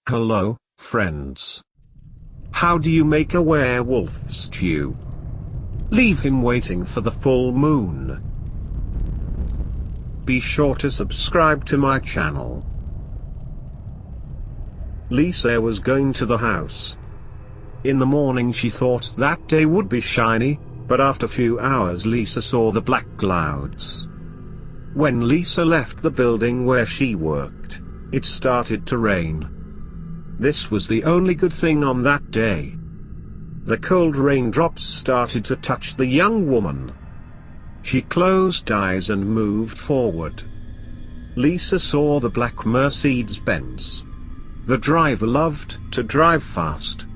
Hello, friends. How do you make a werewolf stew? Leave him waiting for the full moon. Be sure to subscribe to my channel. Lisa was going to the house. In the morning she thought that day would be shiny, but after a few hours Lisa saw the black clouds. When Lisa left the building where she worked, it started to rain. This was the only good thing on that day. The cold raindrops started to touch the young woman. She closed eyes and moved forward. Lisa saw the black Mercedes-Benz. The driver loved to drive fast.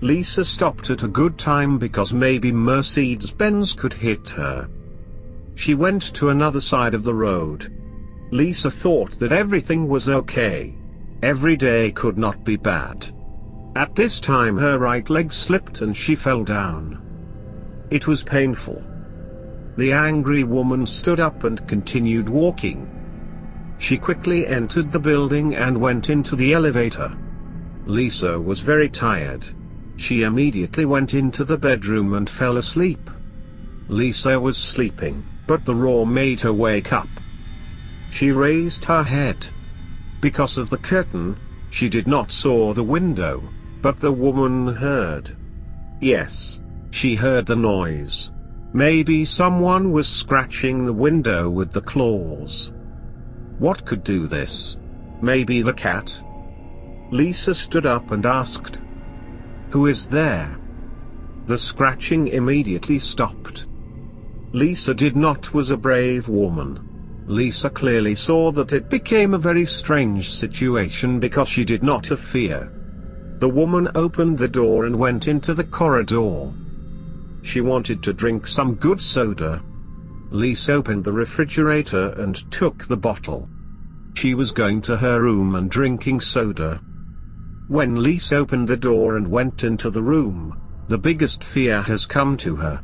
Lisa stopped at a good time because maybe Mercedes-Benz could hit her. She went to another side of the road. Lisa thought that everything was okay. Every day could not be bad. At this time her right leg slipped and she fell down. It was painful. The angry woman stood up and continued walking. She quickly entered the building and went into the elevator. Lisa was very tired. She immediately went into the bedroom and fell asleep. Lisa was sleeping, but the roar made her wake up. She raised her head. Because of the curtain, she did not saw the window, but the woman heard. Yes, she heard the noise. Maybe someone was scratching the window with the claws. What could do this? Maybe the cat? Lisa stood up and asked, "Who is there?" The scratching immediately stopped. Lisa did not was a brave woman. Lisa clearly saw that it became a very strange situation because she did not have fear. The woman opened the door and went into the corridor. She wanted to drink some good soda. Lisa opened the refrigerator and took the bottle. She was going to her room and drinking soda. When Lisa opened the door and went into the room, the biggest fear has come to her.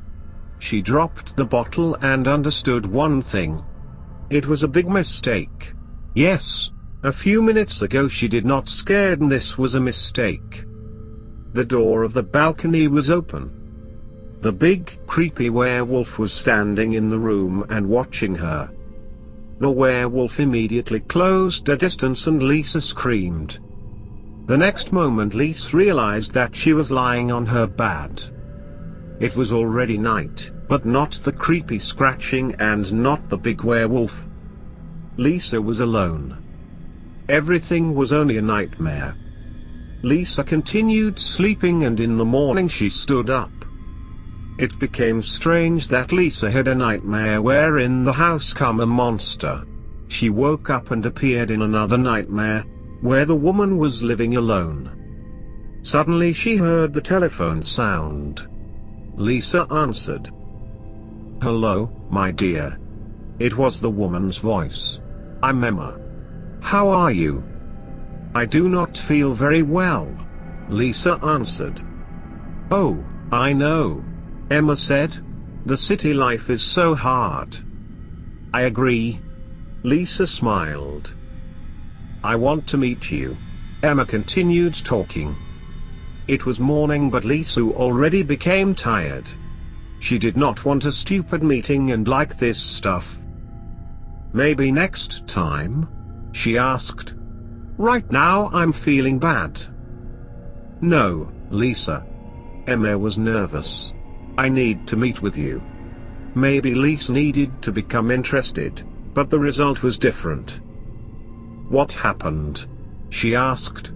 She dropped the bottle and understood one thing. It was a big mistake. Yes, a few minutes ago she did not scared and this was a mistake. The door of the balcony was open. The big, creepy werewolf was standing in the room and watching her. The werewolf immediately closed a distance and Lisa screamed. The next moment Lisa realized that she was lying on her bed. It was already night, but not the creepy scratching and not the big werewolf. Lisa was alone. Everything was only a nightmare. Lisa continued sleeping and in the morning she stood up. It became strange that Lisa had a nightmare where in the house come a monster. She woke up and appeared in another nightmare, where the woman was living alone. Suddenly she heard the telephone sound. Lisa answered. "Hello, my dear." It was the woman's voice. "I'm Emma. How are you?" "I do not feel very well," Lisa answered. "Oh, I know," Emma said. "The city life is so hard." "I agree." Lisa smiled. "I want to meet you." Emma continued talking. It was morning but Lisa already became tired. She did not want a stupid meeting and like this stuff. "Maybe next time?" she asked. "Right now I'm feeling bad." "No, Lisa." Emma was nervous. "I need to meet with you." Maybe Lisa needed to become interested, but the result was different. "What happened?" she asked.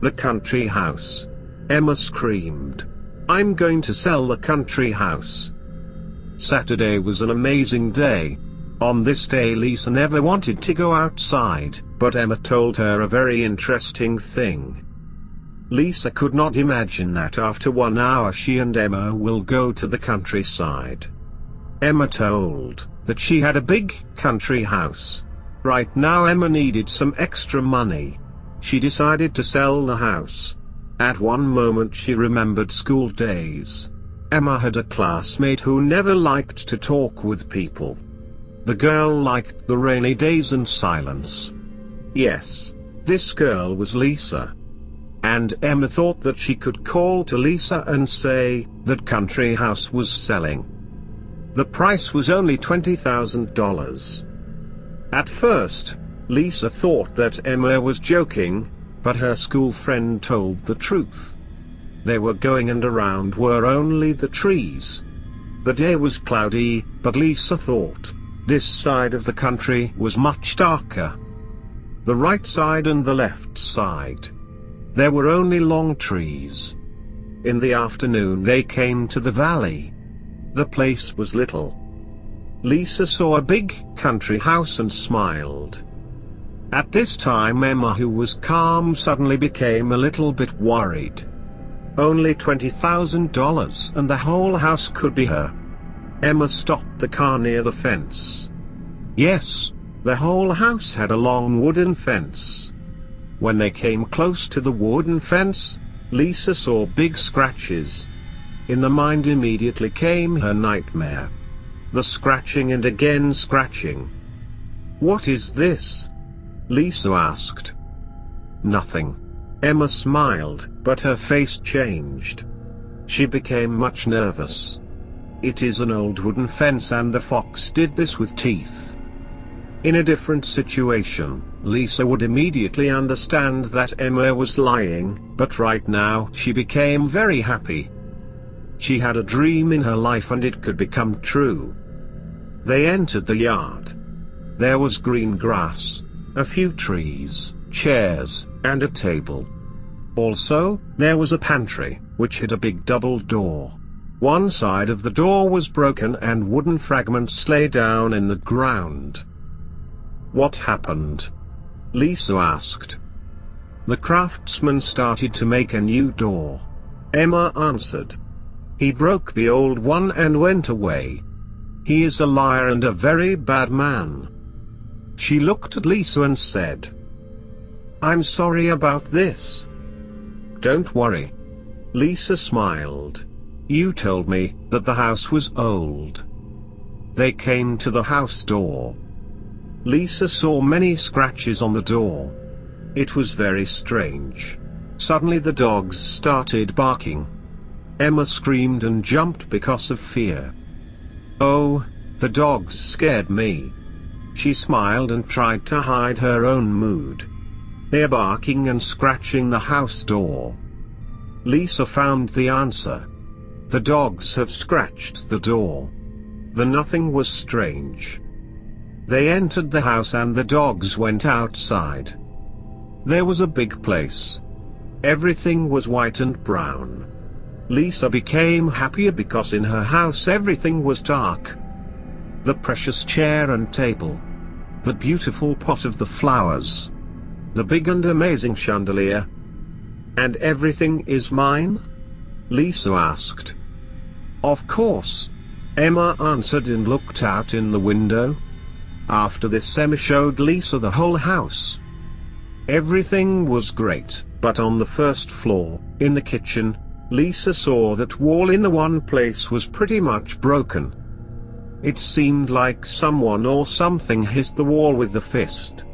"The country house." Emma screamed. "I'm going to sell the country house." Saturday was an amazing day. On this day Lisa never wanted to go outside, but Emma told her a very interesting thing. Lisa could not imagine that after 1 hour she and Emma will go to the countryside. Emma told that she had a big country house. Right now Emma needed some extra money. She decided to sell the house. At one moment she remembered school days. Emma had a classmate who never liked to talk with people. The girl liked the rainy days and silence. Yes, this girl was Lisa. And Emma thought that she could call to Lisa and say that country house was selling. The price was only $20,000. At first, Lisa thought that Emma was joking, but her school friend told the truth. They were going, and around were only the trees. The day was cloudy, but Lisa thought this side of the country was much darker. The right side and the left side. There were only long trees. In the afternoon they came to the valley. The place was little. Lisa saw a big country house and smiled. At this time Emma, who was calm, suddenly became a little bit worried. Only $20,000 and the whole house could be her. Emma stopped the car near the fence. Yes, the whole house had a long wooden fence. When they came close to the wooden fence, Lisa saw big scratches. In the mind immediately came her nightmare. The scratching and again scratching. "What is this?" Lisa asked. "Nothing." Emma smiled, but her face changed. She became much nervous. "It is an old wooden fence and the fox did this with teeth." In a different situation, Lisa would immediately understand that Emma was lying, but right now she became very happy. She had a dream in her life and it could become true. They entered the yard. There was green grass, a few trees, chairs, and a table. Also, there was a pantry, which had a big double door. One side of the door was broken and wooden fragments lay down in the ground. "What happened?" Lisa asked. "The craftsman started to make a new door," Emma answered. "He broke the old one and went away. He is a liar and a very bad man." She looked at Lisa and said, "I'm sorry about this." "Don't worry." Lisa smiled. "You told me that the house was old." They came to the house door. Lisa saw many scratches on the door. It was very strange. Suddenly the dogs started barking. Emma screamed and jumped because of fear. "Oh, the dogs scared me." She smiled and tried to hide her own mood. "They're barking and scratching the house door." Lisa found the answer. The dogs have scratched the door. The nothing was strange. They entered the house and the dogs went outside. There was a big place. Everything was white and brown. Lisa became happier because in her house everything was dark. The precious chair and table. The beautiful pot of the flowers. The big and amazing chandelier. "And everything is mine?" Lisa asked. "Of course," Emma answered and looked out in the window. After this Emma showed Lisa the whole house. Everything was great, but on the first floor, in the kitchen, Lisa saw that wall in the one place was pretty much broken. It seemed like someone or something hit the wall with the fist.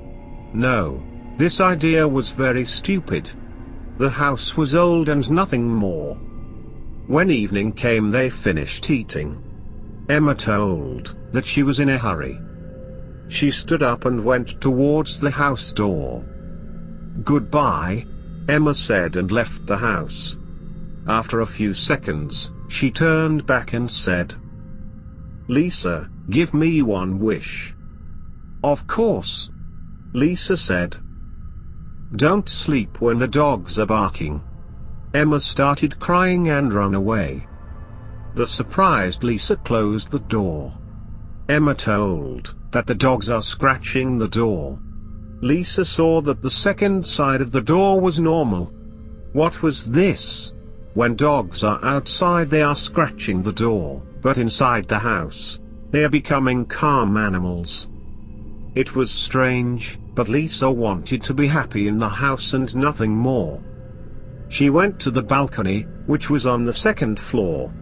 No, this idea was very stupid. The house was old and nothing more. When evening came they finished eating. Emma told that she was in a hurry. She stood up and went towards the house door. "Goodbye," Emma said and left the house. After a few seconds, she turned back and said, "Lisa, give me one wish." "Of course," Lisa said. "Don't sleep when the dogs are barking." Emma started crying and ran away. The surprised Lisa closed the door. Emma told that the dogs are scratching the door. Lisa saw that the second side of the door was normal. What was this? When dogs are outside they are scratching the door, but inside the house, they are becoming calm animals. It was strange, but Lisa wanted to be happy in the house and nothing more. She went to the balcony, which was on the second floor.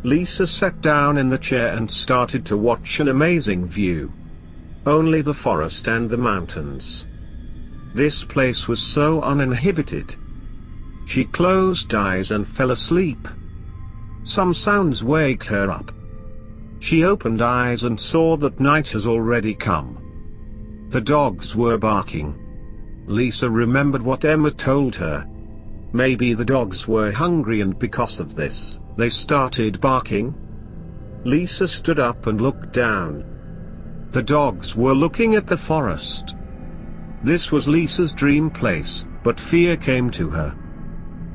Lisa sat down in the chair and started to watch an amazing view. Only the forest and the mountains. This place was so uninhibited. She closed eyes and fell asleep. Some sounds waked her up. She opened eyes and saw that night has already come. The dogs were barking. Lisa remembered what Emma told her. Maybe the dogs were hungry and because of this, they started barking. Lisa stood up and looked down. The dogs were looking at the forest. This was Lisa's dream place, but fear came to her.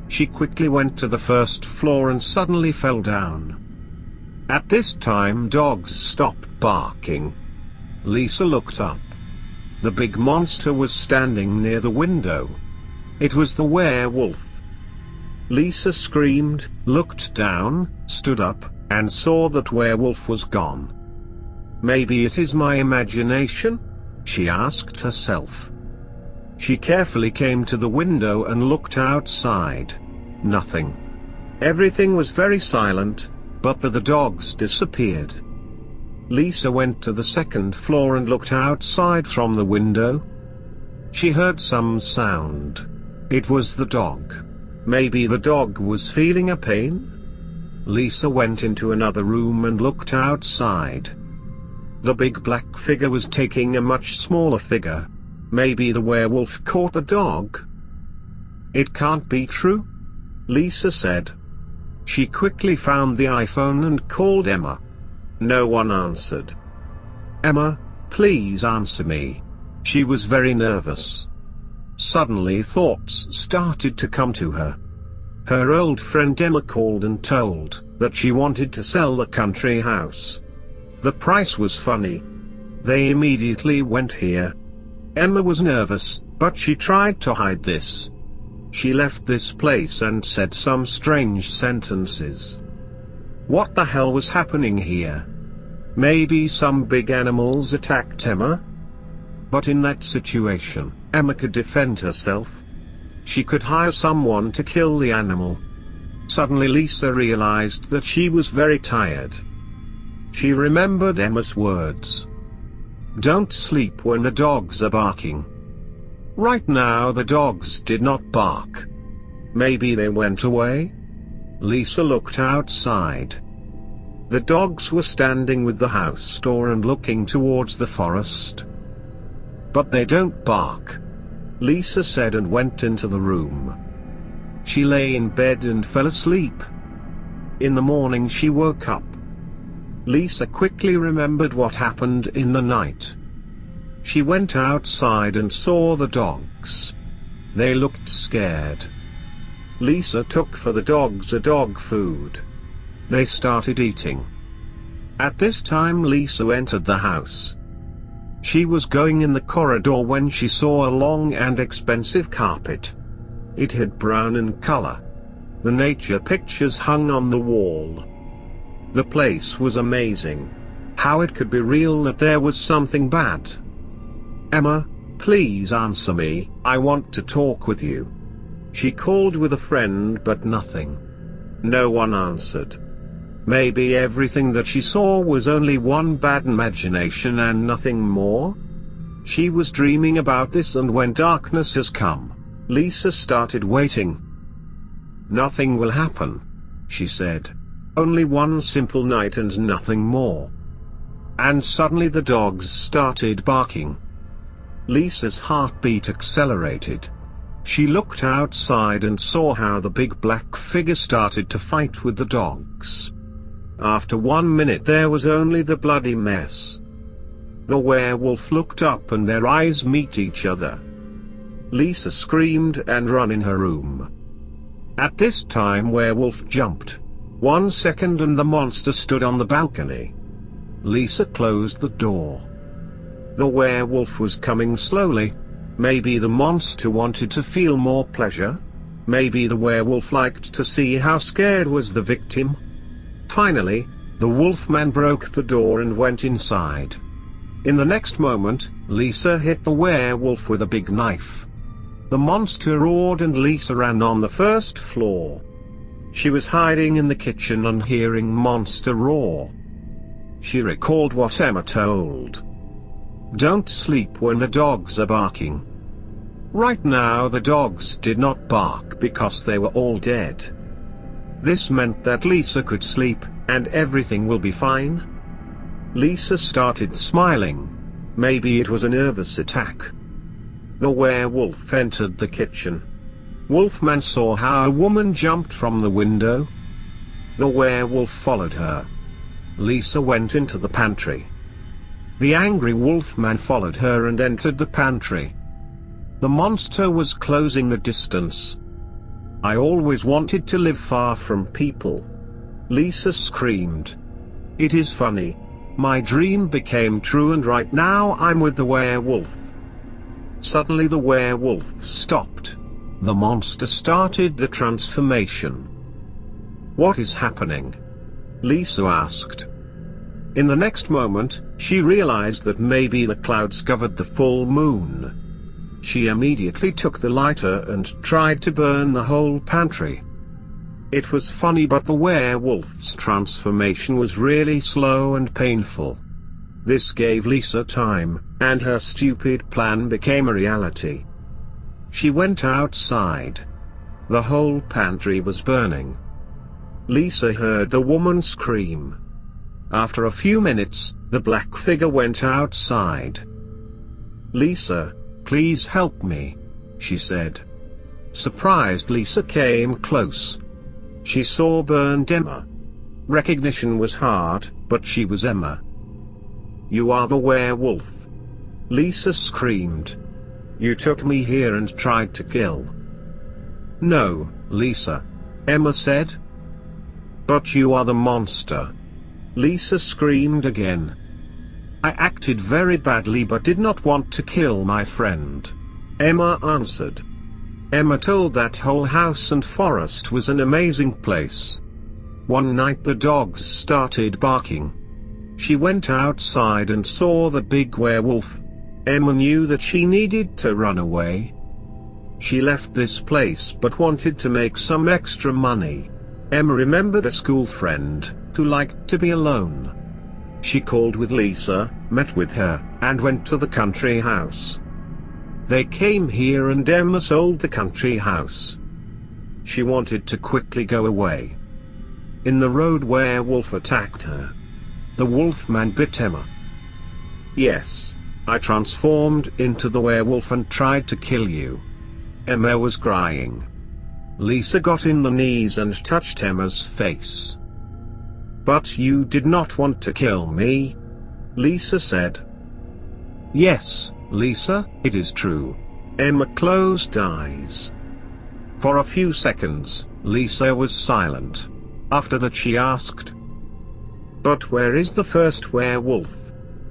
She quickly went to the first floor and suddenly fell down. At this time dogs stopped barking. Lisa looked up. The big monster was standing near the window. It was the werewolf. Lisa screamed, looked down, stood up, and saw that werewolf was gone. Maybe it is my imagination? She asked herself. She carefully came to the window and looked outside. Nothing. Everything was very silent, but the dogs disappeared. Lisa went to the second floor and looked outside from the window. She heard some sound. It was the dog. Maybe the dog was feeling a pain? Lisa went into another room and looked outside. The big black figure was taking a much smaller figure. Maybe the werewolf caught the dog? It can't be true, Lisa said. She quickly found the iPhone and called Emma. No one answered. Emma, please answer me. She was very nervous. Suddenly thoughts started to come to her. Her old friend Emma called and told that she wanted to sell the country house. The price was funny. They immediately went here. Emma was nervous, but she tried to hide this. She left this place and said some strange sentences. What the hell was happening here? Maybe some big animals attacked Emma? But in that situation, Emma could defend herself. She could hire someone to kill the animal. Suddenly Lisa realized that she was very tired. She remembered Emma's words. Don't sleep when the dogs are barking. Right now the dogs did not bark. Maybe they went away? Lisa looked outside. The dogs were standing with the house door and looking towards the forest. But they don't bark, Lisa said and went into the room. She lay in bed and fell asleep. In the morning she woke up. Lisa quickly remembered what happened in the night. She went outside and saw the dogs. They looked scared. Lisa took for the dogs a dog food. They started eating. At this time Lisa entered the house. She was going in the corridor when she saw a long and expensive carpet. It had brown in color. The nature pictures hung on the wall. The place was amazing. How it could be real that there was something bad. Emma, please answer me, I want to talk with you. She called with a friend but nothing. No one answered. Maybe everything that she saw was only one bad imagination and nothing more? She was dreaming about this, and when darkness has come, Lisa started waiting. Nothing will happen, she said. Only one simple night and nothing more. And suddenly the dogs started barking. Lisa's heartbeat accelerated. She looked outside and saw how the big black figure started to fight with the dogs. After 1 minute there was only the bloody mess. The werewolf looked up and their eyes met each other. Lisa screamed and ran in her room. At this time werewolf jumped. 1 second and the monster stood on the balcony. Lisa closed the door. The werewolf was coming slowly. Maybe the monster wanted to feel more pleasure? Maybe the werewolf liked to see how scared was the victim? Finally, the wolfman broke the door and went inside. In the next moment, Lisa hit the werewolf with a big knife. The monster roared and Lisa ran on the first floor. She was hiding in the kitchen and hearing monster roar. She recalled what Emma told. Don't sleep when the dogs are barking. Right now the dogs did not bark because they were all dead. This meant that Lisa could sleep, and everything will be fine. Lisa started smiling. Maybe it was a nervous attack. The werewolf entered the kitchen. Wolfman saw how a woman jumped from the window. The werewolf followed her. Lisa went into the pantry. The angry wolfman followed her and entered the pantry. The monster was closing the distance. I always wanted to live far from people. Lisa screamed. It is funny. My dream became true and right now I'm with the werewolf. Suddenly the werewolf stopped. The monster started the transformation. What is happening? Lisa asked. In the next moment, she realized that maybe the clouds covered the full moon. She immediately took the lighter and tried to burn the whole pantry. It was funny, but the werewolf's transformation was really slow and painful. This gave Lisa time, and her stupid plan became a reality. She went outside. The whole pantry was burning. Lisa heard the woman scream. After a few minutes, the black figure went outside. Lisa, please help me, she said. Surprised, Lisa came close. She saw burned Emma. Recognition was hard, but she was Emma. You are the werewolf. Lisa screamed. You took me here and tried to kill. No, Lisa. Emma said. But you are the monster. Lisa screamed again. I acted very badly but did not want to kill my friend. Emma answered. Emma told that whole house and forest was an amazing place. One night the dogs started barking. She went outside and saw the big werewolf. Emma knew that she needed to run away. She left this place but wanted to make some extra money. Emma remembered a school friend who liked to be alone. She called with Lisa, met with her, and went to the country house. They came here and Emma sold the country house. She wanted to quickly go away. In the road, werewolf attacked her. The wolfman bit Emma. Yes, I transformed into the werewolf and tried to kill you. Emma was crying. Lisa got in the knees and touched Emma's face. But you did not want to kill me, Lisa said. Yes, Lisa, it is true. Emma closed eyes. For a few seconds, Lisa was silent. After that she asked, but where is the first werewolf?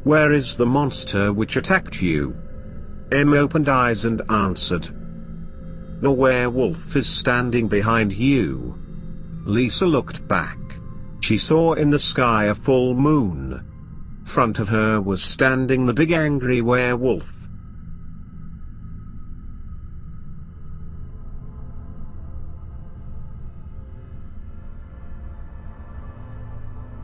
Where is the monster which attacked you? Emma opened eyes and answered. The werewolf is standing behind you. Lisa looked back. She saw in the sky a full moon. Front of her was standing the big angry werewolf.